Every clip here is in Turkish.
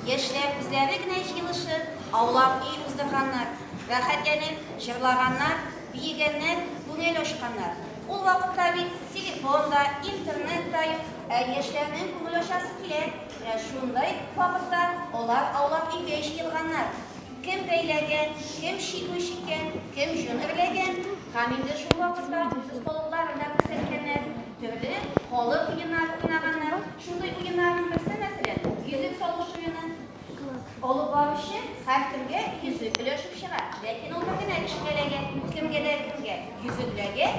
Yaşlar bizlere güneş yılışı, avlap iyi uzdakanlar, rahatlanıp jırlaganlar, biyigenler, bunel oşkanlar. O vakit tabi telefonda, internette yaşlarının kumuluşası bile şunday vakitte olar avlap iyi geç yılganlar. Kim beylegen, kim şikmişikken, kim jünürlegen, kaminde şu vakitte yüzüz koluklarında kıserkenler, türlü kolu oyunlar oynaganlar, şunday oyunların birisi mesela, yüzük solmuş oyunu. Olup barışı her kimge yüzük bileşip çıkar. Lekin o bakın her kimgelege, kimgeler kimge yüzüklege,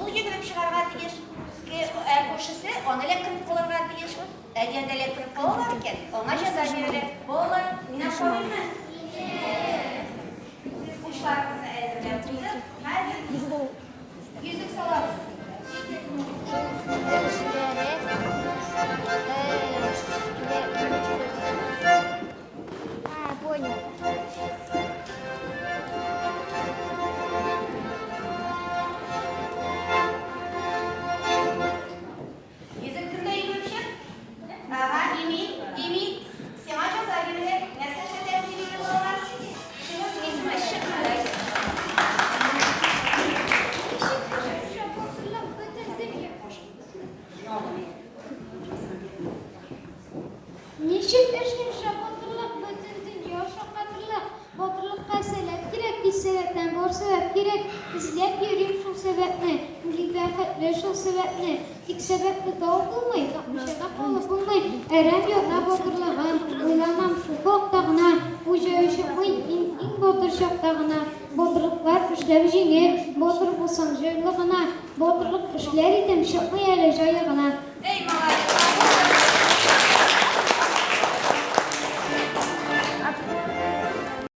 o yügürüp çıkarga diyor ki koşusu onu elektrik olurga diyor. Eğer de elektrik olurken ona ceza verilir. Bu olur, ne koyayım mı? Kuşlarımızı ezberleyip her yüzük salarız. Понял. Yüzük kimde yürümüşüm? İmi, simaca zahirinde nesneşe temsilini bulamaz. Şimdi ismi şıkkı. Niçin eşkin şapatırlık bütün dünya şapatırlık batırlık kaselet gerek bir sebepten bor sebep gerek izleyip yürüyüm şu sebepni mülikafetler şu sebepni ilk sebepli doğru bulmayın takmışada kalıp bulmayın eren yok ne batırlığın uylanam şu koktağına uca öşüpmayın in batır şaptağına batırlıklar kışlar jini batır bulsan jörlüğüne batırlık kışlar idim şıpmayı ele jayığına Ey malay!